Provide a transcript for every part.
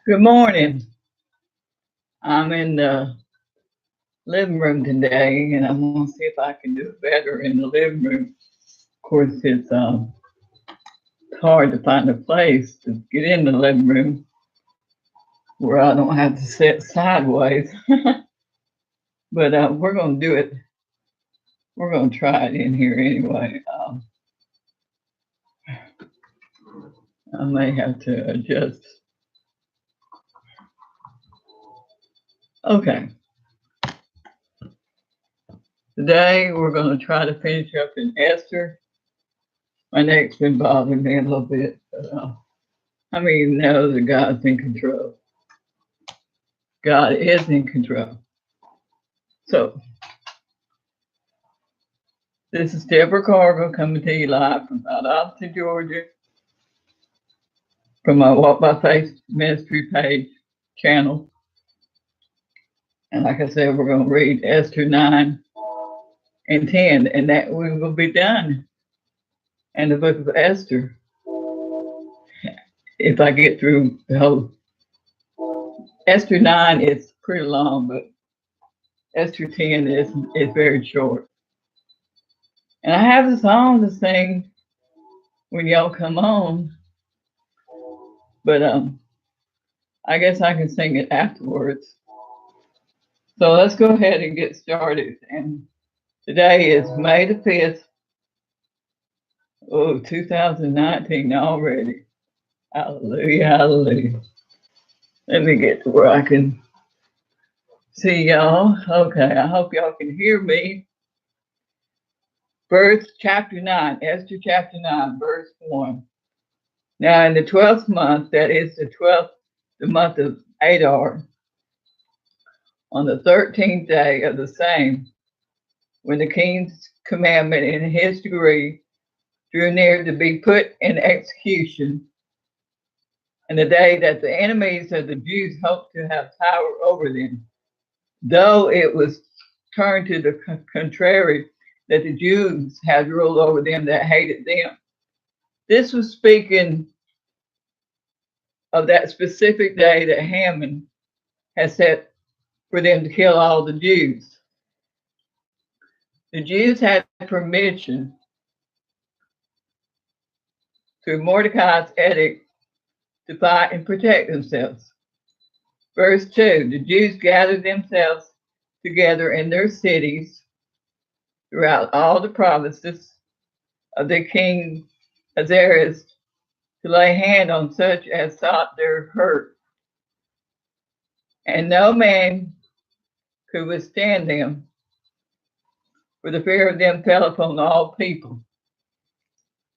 Good morning. I'm in the living room today, and I'm gonna see if I can do better in the living room. Of course, it's hard to find a place to get in the living room where I don't have to sit sideways. But we're gonna do it. We're gonna try it in here anyway. I may have to adjust. Okay. Today we're gonna try to finish up in Esther. My neck's been bothering me a little bit, but I mean, you know that God's in control. God is in control. So, this is Deborah Carver coming to you live from Valdosta, Georgia, from my Walk by Faith ministry page channel. And like I said, we're going to read Esther 9 and 10, and that we will be done in the book of Esther if I get through the whole. Esther 9 is pretty long, but Esther 10 is very short. And I have a song to sing when y'all come on, but I guess I can sing it afterwards. So let's go ahead and get started. And today is May the 5th, 2019 already. Hallelujah, hallelujah. Let me get to where I can see y'all. Okay, I hope y'all can hear me. Verse chapter 9, Esther chapter 9, verse 1. Now in the 12th month, that is the month of Adar, on the 13th day of the same, when the king's commandment in his decree drew near to be put in execution, and the day that the enemies of the Jews hoped to have power over them, though it was turned to the contrary, that the Jews had ruled over them that hated them. This was speaking of that specific day that Haman had set for them to kill all the Jews. The Jews had permission through Mordecai's edict to fight and protect themselves. Verse 2, the Jews gathered themselves together in their cities throughout all the provinces of the king Ahasuerus to lay hand on such as sought their hurt. And no man could withstand them, for the fear of them fell upon all people,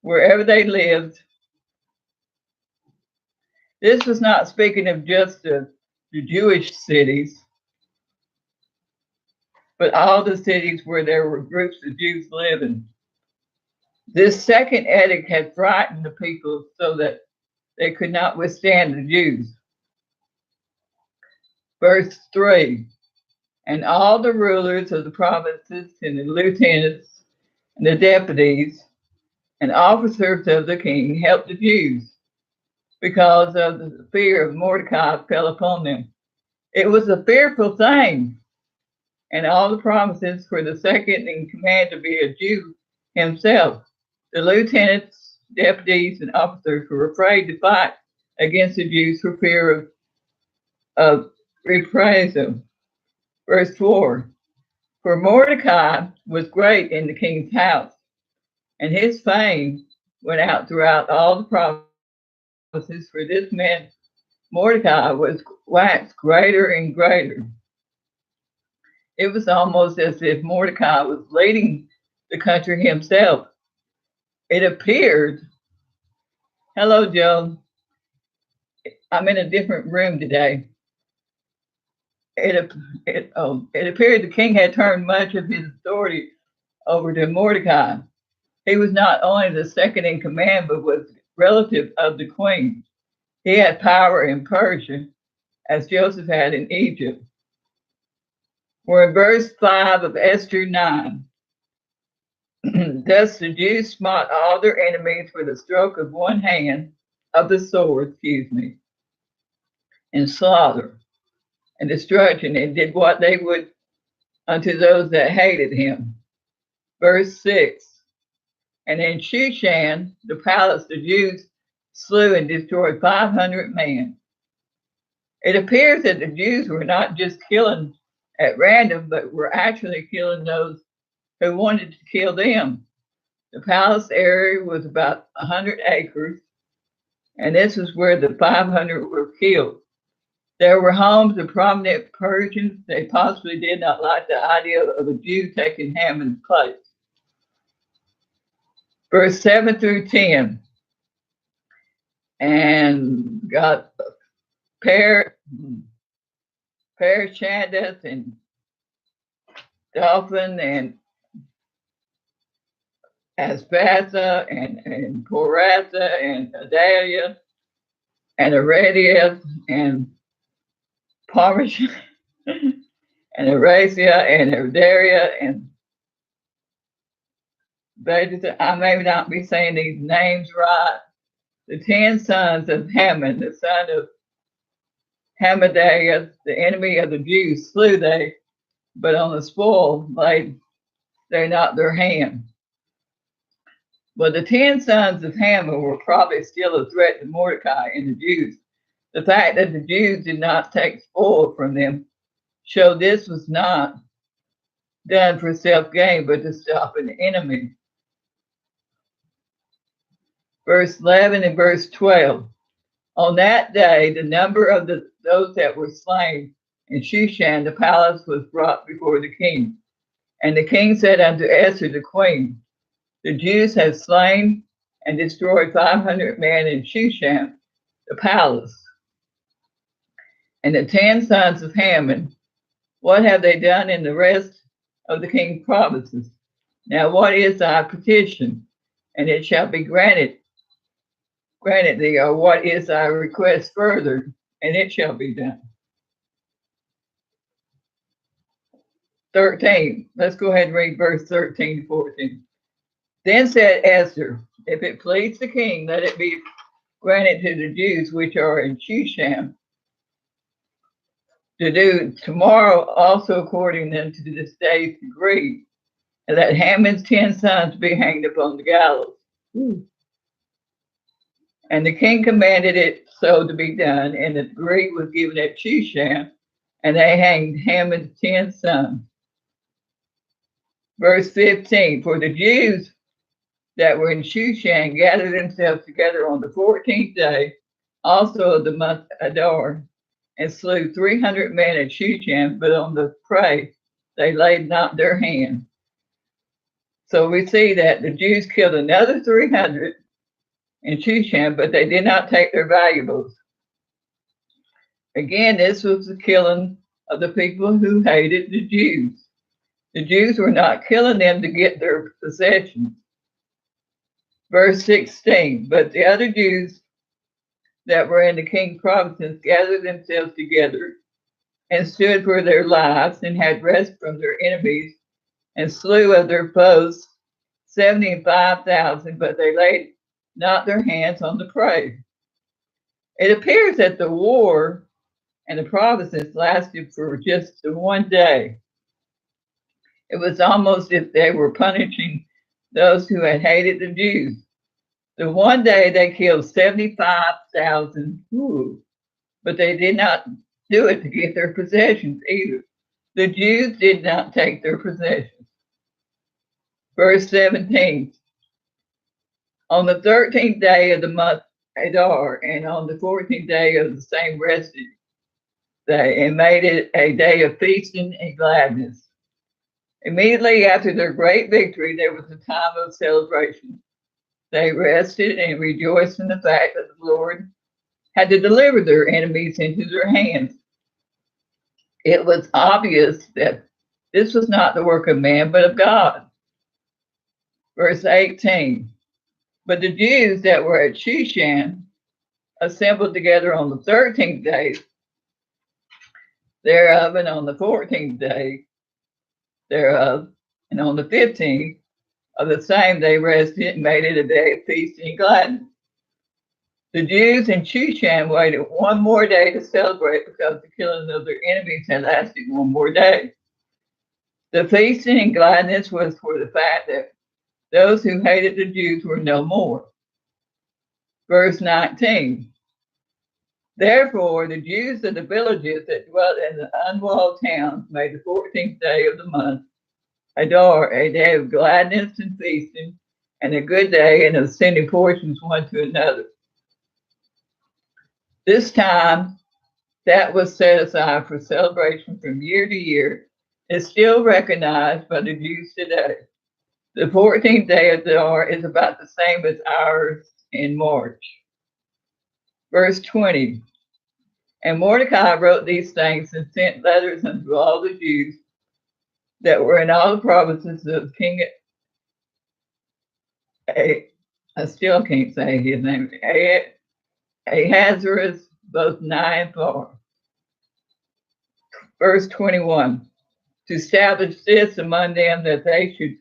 wherever they lived. This was not speaking of just the Jewish cities, but all the cities where there were groups of Jews living. This second edict had frightened the people so that they could not withstand the Jews. Verse 3, and all the rulers of the provinces and the lieutenants and the deputies and officers of the king helped the Jews because of the fear of Mordecai fell upon them. It was a fearful thing. And all the provinces for the second in command to be a Jew himself. The lieutenants, deputies, and officers were afraid to fight against the Jews for fear of reprisal. Verse 4, for Mordecai was great in the king's house, and his fame went out throughout all the provinces, for this man Mordecai was waxed greater and greater. It was almost as if Mordecai was leading the country himself. It appeared, hello, Joe, I'm in a different room today. It appeared the king had turned much of his authority over to Mordecai. He was not only the second in command, but was relative of the queen. He had power in Persia, as Joseph had in Egypt. We're in verse 5 of Esther 9. Thus the Jews smote all their enemies with a stroke of one hand, of the sword, excuse me. and slaughter and destruction, and did what they would unto those that hated him. Verse 6. And in Shushan, the palace, the Jews slew and destroyed 500 men. It appears that the Jews were not just killing at random, but were actually killing those who wanted to kill them. The palace area was about 100 acres, and this is where the 500 were killed. There were homes of prominent Persians. They possibly did not like the idea of a Jew taking Haman's place. Verse 7 through 10. And got Parashandas and Dolphin and Aspatha and Poratha and Adalia and Aradia and Parmesan and Arasia and Erdaria and Vegeta. I may not be saying these names right. The 10 sons of Haman, the son of Hamadiah, the enemy of the Jews, slew they, but on the spoil laid they not their hand. But the 10 sons of Haman were probably still a threat to Mordecai and the Jews. The fact that the Jews did not take spoil from them showed this was not done for self-gain, but to stop an enemy. Verse 11 and verse 12. On that day, the number of those that were slain in Shushan, the palace, was brought before the king. And the king said unto Esther the queen, the Jews have slain and destroyed 500 men in Shushan, the palace. And the 10 sons of Haman, what have they done in the rest of the king's provinces? Now what is thy petition? And it shall be granted thee, or what is thy request further? And it shall be done. 13. Let's go ahead and read verse 13 to 14. Then said Esther, if it please the king, let it be granted to the Jews which are in Shushan to do tomorrow also according unto this day's decree, and that Haman's 10 sons be hanged upon the gallows. And the king commanded it so to be done, and the decree was given at Shushan, and they hanged Haman's 10 sons. Verse 15, for the Jews that were in Shushan gathered themselves together on the 14th day, also of the month Adar, and slew 300 men at Shushan, but on the prey they laid not their hand. So we see that the Jews killed another 300 in Shushan, but they did not take their valuables. Again, this was the killing of the people who hated the Jews. The Jews were not killing them to get their possessions. Verse 16, but the other Jews that were in the king's provinces gathered themselves together and stood for their lives and had rest from their enemies and slew of their foes 75,000, but they laid not their hands on the prey. It appears that the war and the provinces lasted for just one day. It was almost as if they were punishing those who had hated the Jews. The one day they killed 75,000, but they did not do it to get their possessions either. The Jews did not take their possessions. Verse 17, on the 13th day of the month Adar, and on the 14th day of the same rested day, and made it a day of feasting and gladness. Immediately after their great victory, there was a time of celebration. They rested and rejoiced in the fact that the Lord had to deliver their enemies into their hands. It was obvious that this was not the work of man, but of God. Verse 18, but the Jews that were at Shushan assembled together on the 13th day thereof, and on the 14th day thereof, and on the 15th of the same they rested and made it a day of feasting and gladness. The Jews in Shushan waited one more day to celebrate because the killing of their enemies had lasted one more day. The feasting and gladness was for the fact that those who hated the Jews were no more. Verse 19. Therefore, the Jews of the villages that dwelt in the unwalled towns made the 14th day of the month, Adar, a day of gladness and feasting, and a good day, and of sending portions one to another. This time that was set aside for celebration from year to year is still recognized by the Jews today. The 14th day of Adar is about the same as ours in March. Verse 20. And Mordecai wrote these things and sent letters unto all the Jews that were in all the provinces of King I still can't say his name, Ahasuerus, both nigh and far. Verse 21. To establish this among them that they should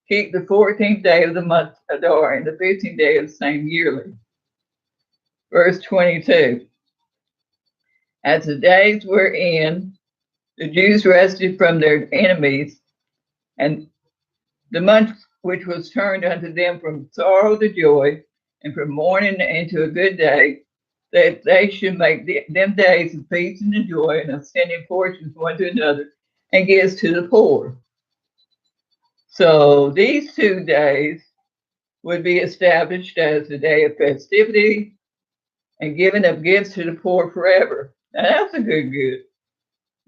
keep the 14th day of the month Adar and the 15th day of the same yearly. Verse 22. As the days were in, the Jews rested from their enemies, and the month which was turned unto them from sorrow to joy, and from mourning into a good day, that they should make them days of peace and of joy, and of sending portions one to another, and gifts to the poor. So these 2 days would be established as a day of festivity and giving of gifts to the poor forever. Now that's a good.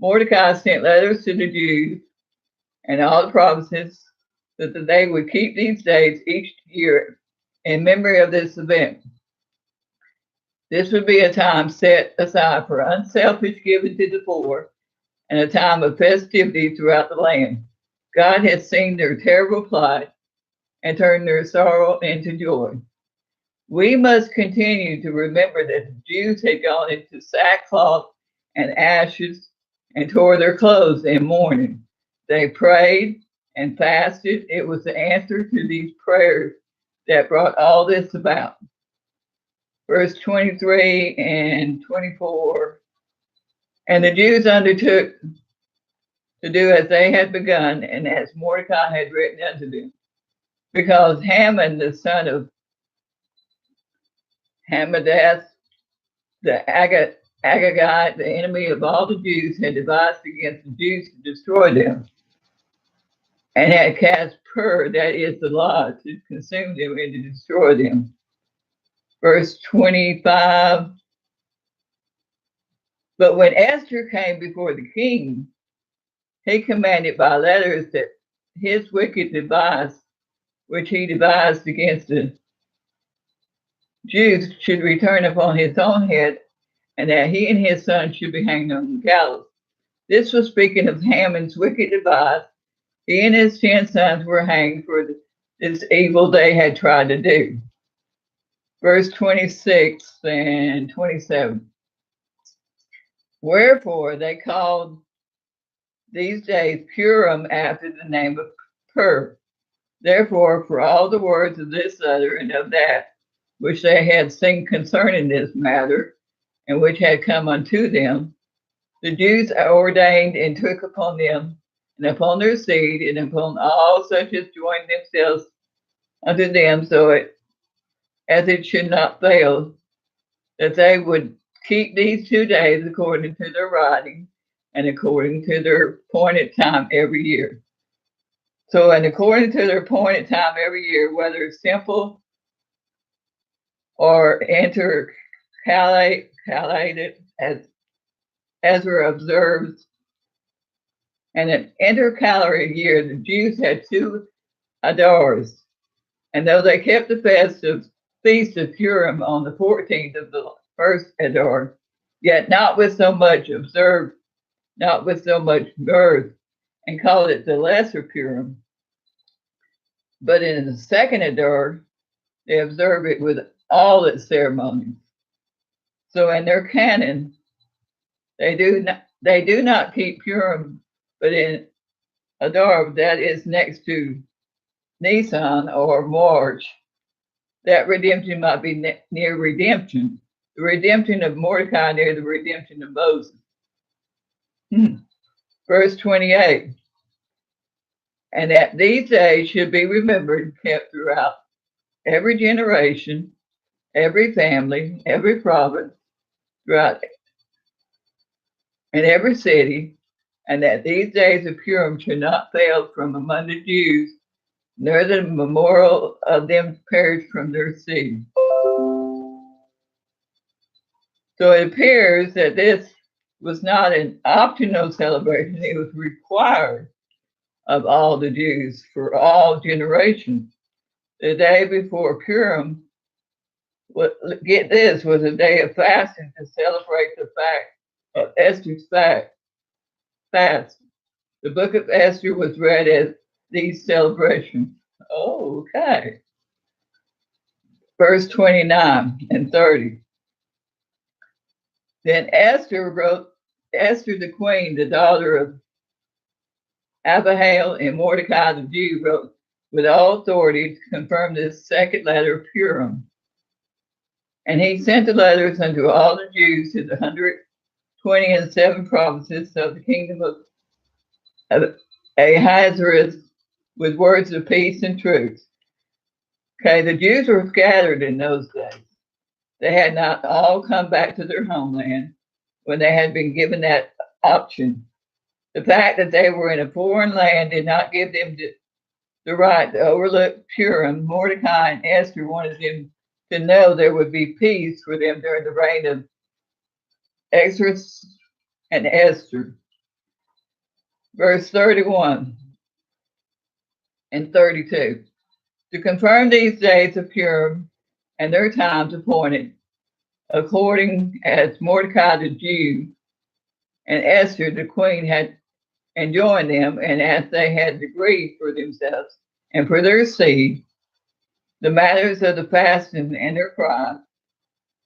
Mordecai sent letters to the Jews and all the provinces that they would keep these days each year in memory of this event. This would be a time set aside for unselfish giving to the poor and a time of festivity throughout the land. God had seen their terrible plight and turned their sorrow into joy. We must continue to remember that the Jews had gone into sackcloth and ashes and tore their clothes in mourning. They prayed and fasted. It was the answer to these prayers that brought all this about. Verse 23 and 24. And the Jews undertook to do as they had begun and as Mordecai had written unto them, because Haman, the son of Hammedatha, the Agagite, the enemy of all the Jews, had devised against the Jews to destroy them, and had cast pur, that is the law, to consume them and to destroy them. Verse 25. But when Esther came before the king, he commanded by letters that his wicked device, which he devised against the Jews, should return upon his own head, and that he and his son should be hanged on the gallows. This was speaking of Haman's wicked device. He and his 10 sons were hanged for this evil they had tried to do. Verse 26 and 27. Wherefore they called these days Purim after the name of Pur. Therefore, for all the words of this letter and of that which they had seen concerning this matter, and which had come unto them, the Jews ordained and took upon them, and upon their seed, and upon all such as joined themselves unto them, as it should not fail, that they would keep these 2 days according to their writing, and according to their appointed time every year. So, and according to their appointed time every year, whether it's simple or intercalated, as were observed. And an intercalary year, the Jews had 2 Adars. And though they kept the feast of Purim on the 14th of the first Adar, yet not with so much mirth, and called it the lesser Purim. But in the second Adar, they observe it with all its ceremonies. So in their canon, they do not keep Purim, but in Adar, that is next to Nisan or March, that redemption might be near redemption, the redemption of Mordecai near the redemption of Moses. Verse 28, and that these days should be remembered and kept throughout every generation, every family, every province, throughout in every city, and that these days of Purim should not fail from among the Jews, nor the memorial of them perish from their seed. So it appears that this was not an optional celebration, it was required of all the Jews for all generations. The day before Purim, get this, was a day of fasting to celebrate the fact of Esther's fast. The book of Esther was read at these celebrations. Oh, okay. Verse 29 and 30. Then Esther wrote, Esther the queen, the daughter of Abihail and Mordecai the Jew, wrote with all authority to confirm this second letter of Purim. And he sent the letters unto all the Jews to the 127 provinces of the kingdom of Ahasuerus with words of peace and truth. Okay, the Jews were scattered in those days. They had not all come back to their homeland when they had been given that option. The fact that they were in a foreign land did not give them the right to overlook Purim. Mordecai and Esther wanted them to know there would be peace for them during the reign of Exodus and Esther. Verse 31 and 32. To confirm these days of Purim and their times appointed, according as Mordecai the Jew and Esther the queen had enjoined them, and as they had decreed for themselves and for their seed, the matters of the fasting and their crimes,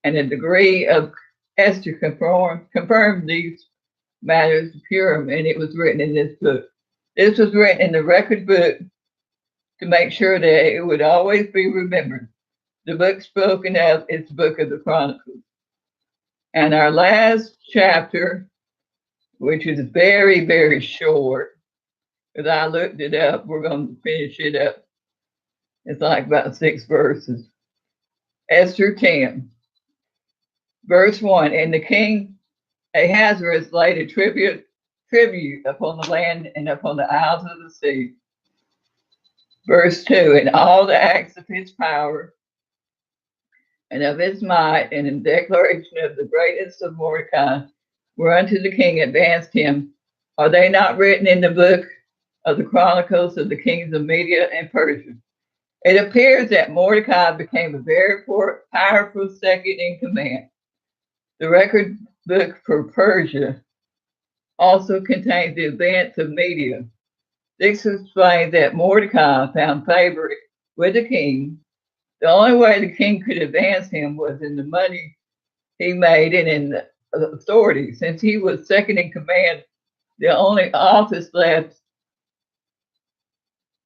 and the degree of Esther confirmed these matters of Purim, and it was written in this book. This was written in the record book to make sure that it would always be remembered. The book spoken of is the book of the Chronicles. And our last chapter, which is very, very short, because I looked it up, we're going to finish it up. It's like about 6 verses. Esther 10, verse 1. And the king Ahasuerus laid a tribute upon the land and upon the isles of the sea. Verse 2. And all the acts of his power and of his might, and in declaration of the greatness of Mordecai, whereunto the king advanced him, are they not written in the book of the Chronicles of the kings of Media and Persia? It appears that Mordecai became a very powerful second in command. The record book for Persia also contains the events of Media. This explains that Mordecai found favor with the king. The only way the king could advance him was in the money he made and in the authority. Since he was second in command, the only office left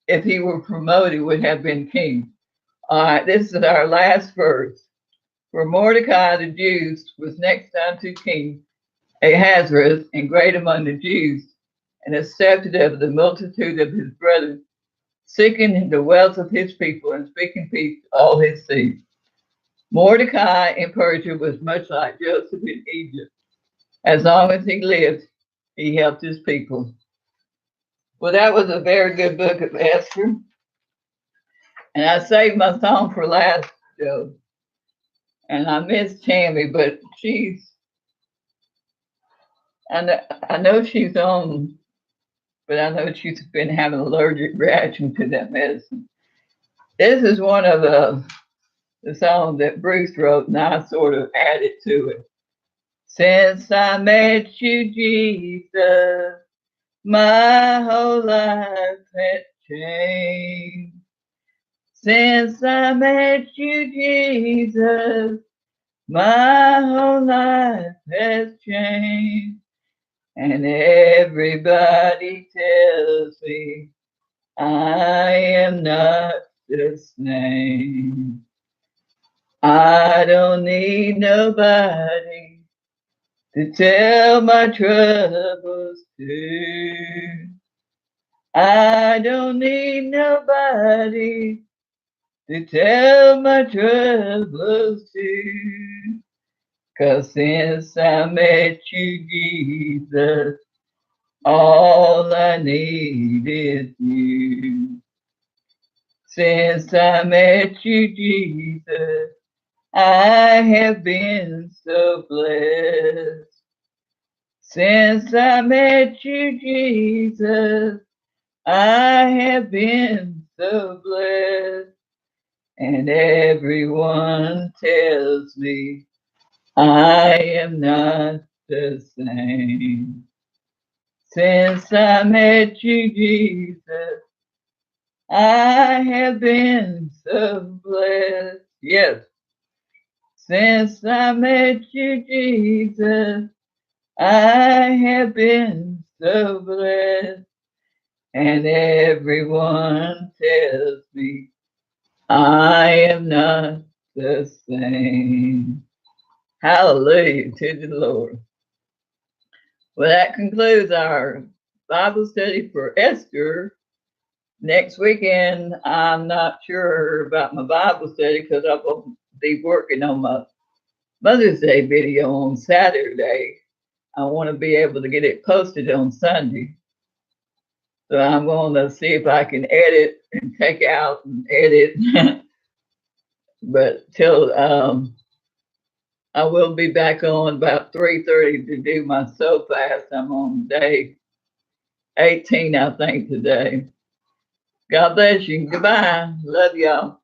if he were promoted would have been king. All right, this is our last verse. For Mordecai the Jews was next unto King Ahasuerus and great among the Jews, and accepted of the multitude of his brethren, seeking the wealth of his people and speaking peace to all his seed. Mordecai in Persia was much like Joseph in Egypt. As long as he lived, he helped his people. Well, that was a very good book of Esther. And I saved my song for last, Joe. And I miss Tammy, but I know she's on, but I know she's been having an allergic reaction to that medicine. This is one of the songs that Bruce wrote, and I sort of added to it. Since I met you, Jesus, my whole life has changed. Since I met you, Jesus, my whole life has changed. And everybody tells me I am not the same. I don't need nobody to tell my troubles to. I don't need nobody to tell my troubles to. 'Cause since I met you, Jesus, all I need is you. Since I met you, Jesus, I have been so blessed. Since I met you, Jesus, I have been so blessed. And everyone tells me I am not the same. Since I met you, Jesus, I have been so blessed. Yes, since I met you, Jesus, I have been so blessed. And everyone tells me I am not the same. Hallelujah to the Lord. Well, that concludes our Bible study for Esther. Next weekend, I'm not sure about my Bible study because I will be working on my Mother's Day video on Saturday. I want to be able to get it posted on Sunday. So I'm going to see if I can edit and take out and edit. But till I will be back on about 3:30 to do my soul fast. I'm on day 18, I think, today. God bless you. Goodbye. Love y'all.